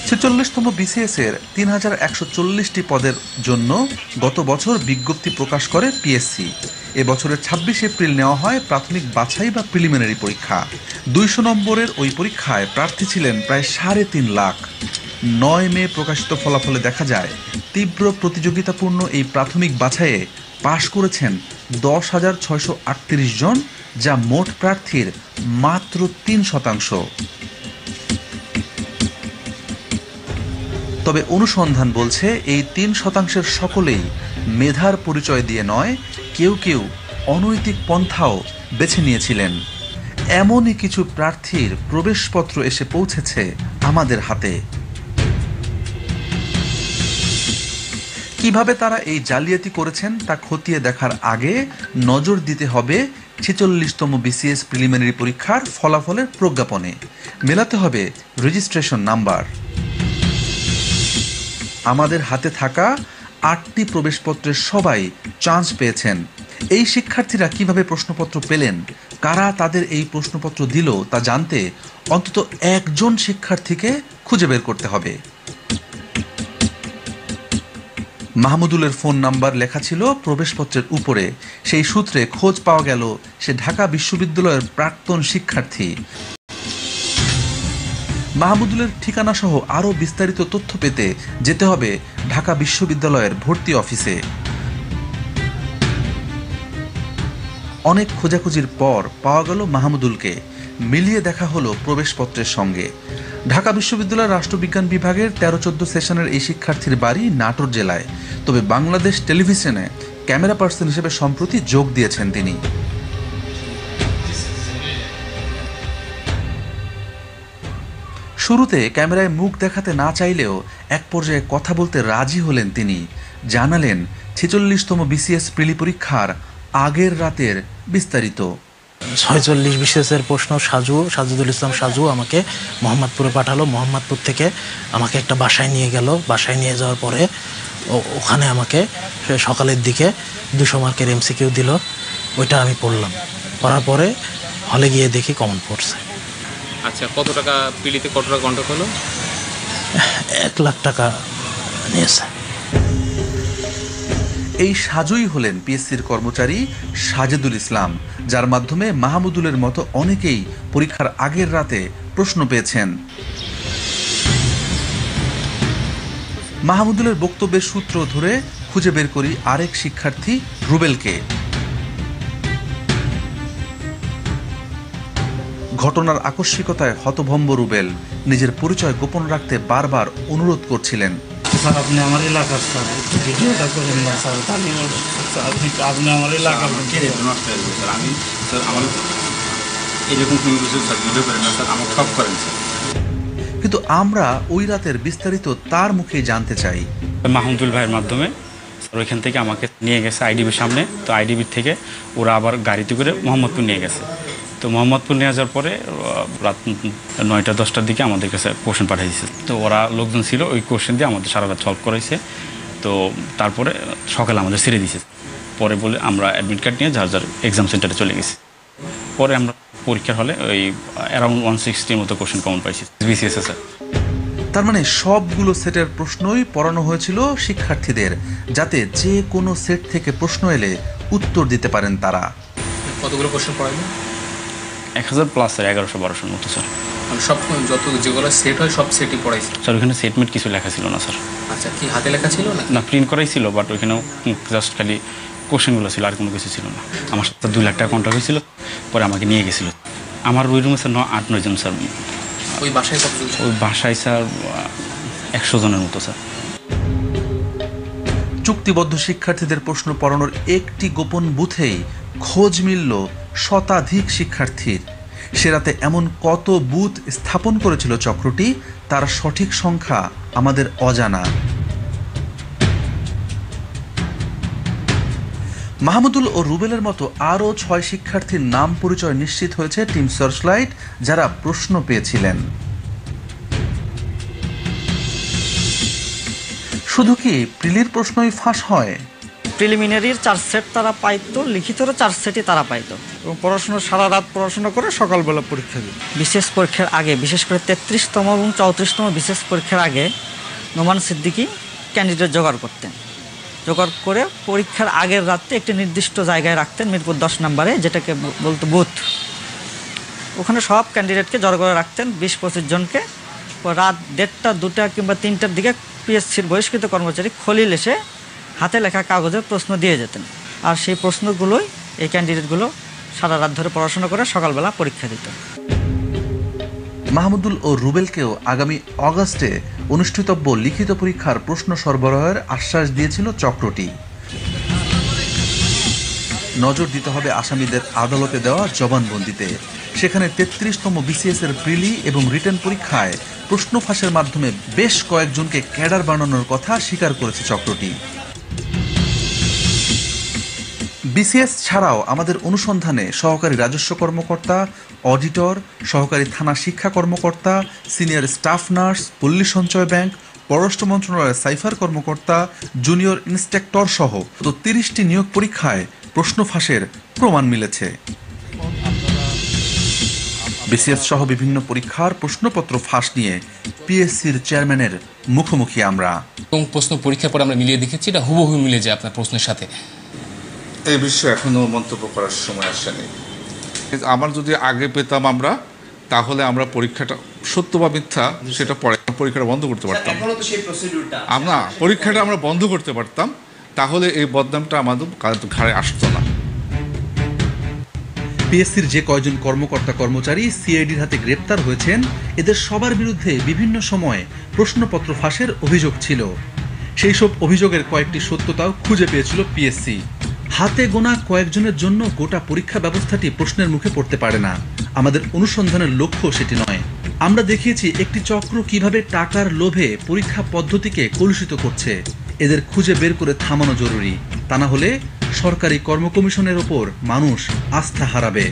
ছেচল্লিশতম BCS এর ৩,১৪০টি পদের জন্য গত বছর বিজ্ঞপ্তি প্রকাশ করে পিএসসি। এবছরের ২৬ এপ্রিল নেওয়া হয় প্রাথমিক বাছাই বা প্রিলিমিনারি পরীক্ষা। ২০০ নম্বরের ওই পরীক্ষায় প্রার্থী ছিলেন প্রায় ৩.৫ লাখ। ৯ মে প্রকাশিত ফলাফলে দেখা যায় তীব্র প্রতিযোগিতাপূর্ণ এই প্রাথমিক বাছাইয়ে পাশ করেছেন ১০,৬৩৮ জন, যা মোট প্রার্থীর মাত্র ৩%। তবে অনুসন্ধান বলছে এই ৩%-এর সকলেই মেধার পরিচয় দিয়ে নয়, কেউ কেউ অনৈতিক পন্থাও বেছে নিয়েছিলেন। এমনই কিছু প্রার্থীর প্রবেশপত্র এসে পৌঁছেছে আমাদের হাতে। কিভাবে তারা এই জালিয়াতি করেছেন তা খতিয়ে দেখার আগে নজর দিতে হবে ৪৬তম বিসিএস প্রিলিমিনারি পরীক্ষার ফলাফলের প্রজ্ঞাপনে। মেলাতে হবে রেজিস্ট্রেশন নাম্বার। আমাদের হাতে থাকা ৮টি প্রবেশপত্রের সবাই চান্স পেয়েছেন। এই শিক্ষার্থীরা কিভাবে প্রশ্নপত্র পেলেন, কারা তাদের এই প্রশ্নপত্র দিল তা জানতে অন্তত একজন শিক্ষার্থীকে খুঁজে বের করতে হবে। মাহমুদুলের ফোন নাম্বার লেখা ছিল প্রবেশপত্রের উপরে। সেই সূত্রে খোঁজ পাওয়া গেল সে ঢাকা বিশ্ববিদ্যালয়ের প্রাক্তন শিক্ষার্থী। মাহমুদুলের ঠিকানা সহ আরও বিস্তারিত তথ্য পেতে যেতে হবে ঢাকা বিশ্ববিদ্যালয়ের ভর্তি অফিসে। অনেক খোঁজাখুঁজির পর পাওয়া গেল মাহমুদুলকে। মিলিয়ে দেখা হলো প্রবেশপত্রের সঙ্গে। ঢাকা বিশ্ববিদ্যালয়ের রাষ্ট্রবিজ্ঞান বিভাগের ১৩-১৪ সেশনের এই শিক্ষার্থীর বাড়ি নাটোর জেলায়। তবে বাংলাদেশ টেলিভিশনে ক্যামেরা পার্সন হিসেবে সম্প্রতি যোগ দিয়েছেন তিনি। শুরুতে ক্যামেরায় মুখ দেখাতে না চাইলেও এক পর্যায়ে কথা বলতে রাজি হলেন তিনি। জানালেন ৪৬তম বিসিএস প্রিলি পরীক্ষার আগের রাতের বিস্তারিত। ৪৬ বিসিএসের প্রশ্ন সাজুদুল ইসলাম সাজু আমাকে মোহাম্মদপুরে পাঠালো। মোহাম্মদপুর থেকে আমাকে একটা বাসায় নিয়ে গেল। বাসায় নিয়ে যাওয়ার পরে ওখানে আমাকে সকালের দিকে ২০০ মার্কের এমসিকিউ দিল। ওইটা আমি পড়লাম। পড়ার পরে হলে গিয়ে দেখি কমন পড়ছে। আচ্ছা, কত টাকা পিলিতে, কত টাকা কন্ট্যাক্ট হলো? ১ লাখ টাকা নিয়েছে। এই সাজুই হলেন পিএসসির কর্মচারী সাজেদুল ইসলাম, যার মাধ্যমে মাহমুদুলের মতো অনেকেই পরীক্ষার আগের রাতে প্রশ্ন পেয়েছেন। মাহমুদুলের বক্তব্যের সূত্র ধরে খুঁজে বের করি আরেক শিক্ষার্থী রুবেলকে। ঘটনার আকস্মিকতায় হতভম্ব রুবেল নিজের পরিচয় গোপন রাখতে বারবার অনুরোধ করছিলেন। স্যার, আপনি আমার এলাকার স্যার, একটু ভিডিওটা করেন না স্যার। আপনি আমার এলাকার স্যার, আমি স্যার আমার এরকম কোনো কিছু স্যার ভিডিও করেন না স্যার, আমার সব করেন স্যার। কিন্তু আমরা ওই রাতের বিস্তারিত তার মুখে জানতে চাই। মাহমুদুল ভাইয়ের মাধ্যমে স্যার ওইখান থেকে আমাকে নিয়ে গেছে আইডিবির সামনে। তো আইডিবির থেকে ওরা আবার গাড়িতে করে মোহাম্মদপুর নিয়ে গেছে। তো মোহাম্মদপুর নিয়ে যাওয়ার পরে রাত ৯টা-১০টার দিকে আমাদের কাছে কোশ্চেন পাঠিয়ে দিয়েছে। তো ওরা লোকজন ছিল, ওই কোশ্চেন দিয়ে আমাদের সারা রাত সলভ করাইছে। তো তারপরে সকালে আমাদের ছেড়ে দিয়েছে। পরে বলে আমরা অ্যাডমিট কার্ড নিয়ে যার যার এক্সাম সেন্টারে চলে গেছি। পরে আমরা পরীক্ষার হলে ওই অ্যারাউন্ড 160-র মতো কোশ্চেন কমন পাইছি বিসিএস এ স্যার। তার মানে সবগুলো সেটের প্রশ্নই পড়ানো হয়েছিল শিক্ষার্থীদের, যাতে যে কোনো সেট থেকে প্রশ্ন এলে উত্তর দিতে পারেন তারা। কতগুলো কোশ্চেন পড়াইলো? ১,০০০+ স্যার, ১১00-১২00-র মতো স্যার। মানে সব যত যেগুলো সেট হয় সব সেটই পড়াইছে স্যার ওইখানে সেটমেট কিছু লেখা ছিল না স্যার। আচ্ছা, কি হাতে লেখা ছিল না? না, প্রিন্ট করাই ছিল, বাট ওইখানেও জাস্ট খালি কোশ্চেনগুলো ছিল, আর কোনো কিছু ছিল না। আমার সাথে ২ লাখ টাকা কন্ট্রাক্ট হয়েছিল, পরে আমাকে নিয়ে গেছিলো। আমার ওই রুমে স্যার ৮-৯ জন স্যার। ওই বাসায় কতজন? ওই বাসায় স্যার ১০০ জনের মতো স্যার। চুক্তিবদ্ধ শিক্ষার্থীদের প্রশ্ন পড়ানোর একটি গোপন বুথেই খোঁজ মিলল শতাধিক শিক্ষার্থীর। সে রাতে এমন কত বুথ স্থাপন করেছিল চক্রটি, তার সঠিক সংখ্যা আমাদের অজানা। মাহমুদুল ও রুবেলের মতো আরও ৬ শিক্ষার্থীর নাম পরিচয় নিশ্চিত হয়েছে টিম সার্চলাইট, যারা প্রশ্ন পেয়েছিলেন। শুধু কি প্রিলির প্রশ্নই ফাঁস হয়? প্রিলিমিনারির 4 সেট তারা পাইতো, লিখিতরও 4 সেটই তারা পাইতো। এবং পড়াশোনা সারা রাত পড়াশোনা করে সকালবেলা পরীক্ষা দিই। বিশেষ পরীক্ষার আগে, বিশেষ করে 33তম এবং 34তম বিশেষ পরীক্ষার আগে নোমান সিদ্দিকী ক্যান্ডিডেট জোগাড় করতেন। জোগাড় করে পরীক্ষার আগের রাতে একটি নির্দিষ্ট জায়গায় রাখতেন, মিরপুর 10 নম্বরে, যেটাকে বলতো বুথ। ওখানে সব ক্যান্ডিডেটকে জড়ো করে রাখতেন, 20-25 জনকে। রাত 1:30, 2টা কিংবা 3টার দিকে পিএসসির বহিষ্কৃত কর্মচারী খলিল এসে হাতে লেখা কাগজে প্রশ্ন দিয়ে যেতেন। আর সেই প্রশ্নগুলোই এই ক্যান্ডিডেটগুলো সারা রাত ধরে পড়াশোনা করে সকালবেলা পরীক্ষা দিত। মাহমুদুল ও রুবেলকেও আগামী অগাস্টে অনুষ্ঠিতব্য লিখিত পরীক্ষার প্রশ্ন সরবরাহের আশ্বাস দিয়েছিল চক্রটি। নজর দিতে হবে আসামিদের আদালতে দেওয়া জবানবন্দিতে। সেখানে 33তম বিসিএস এর প্রিলি এবং রিটেন পরীক্ষায় প্রশ্ন ফাঁসের মাধ্যমে বেশ কয়েকজনকে ক্যাডার বানানোর কথা স্বীকার করেছে চক্রটি। বিসিএস ছাড়াও আমাদের অনুসন্ধানে সহকারী রাজস্ব কর্মকর্তা, অডিটর, সহকারী থানা শিক্ষা কর্মকর্তা, সিনিয়র স্টাফ নার্স, পল্লী সঞ্চয় ব্যাংক, পররাষ্ট্র মন্ত্রণালয়ের সাইফার কর্মকর্তা, জুনিয়র ইন্সপেক্টর সহ 30টি নিয়োগ পরীক্ষায় প্রশ্ন ফাঁসের প্রমাণ মিলেছে। বিসিএস সহ বিভিন্ন পরীক্ষার প্রশ্নপত্র ফাঁস নিয়ে পিএসসির চেয়ারম্যানের মুখোমুখি আমরা। এবং প্রশ্ন পরীক্ষার পর আমরা মিলিয়ে দেখেছি, এটা হুবহু মিলে যায় আপনার প্রশ্নের সাথে। এই বিষয়ে এখনো মন্তব্য করার সময় আসেনি। আমার যদি আগে পেতাম আমরা, তাহলে আমরা পরীক্ষাটা সত্য বা মিথ্যা সেটা পরে পরীক্ষাটা বন্ধ করতে পারতাম। আমরা পরীক্ষাটা আমরা বন্ধ করতে পারতাম, তাহলে এই বদনামটা আমাদের ঘাড়ে আসতো না। পিএসসির যে কয়জন কর্মকর্তা কর্মচারী সিআইডির হাতে গ্রেপ্তার হয়েছেন, এদের সবার বিরুদ্ধে বিভিন্ন সময়ে প্রশ্নপত্র ফাঁসের অভিযোগ ছিল। সেই সব অভিযোগের কয়েকটি সত্যতাও খুঁজে পেয়েছিল পিএসসি। হাতে গোনা কয়েকজনের জন্য গোটা পরীক্ষা ব্যবস্থাটি প্রশ্নের মুখে পড়তে পারে না। আমাদের অনুসন্ধানের লক্ষ্য সেটি নয়। আমরা দেখিয়েছি একটি চক্র কিভাবে টাকার লোভে পরীক্ষা পদ্ধতিকে কলুষিত করছে। এদের খুঁজে বের করে থামানো জরুরি, তা না হলে সরকারি কর্ম কমিশনের ওপর মানুষ আস্থা হারাবে।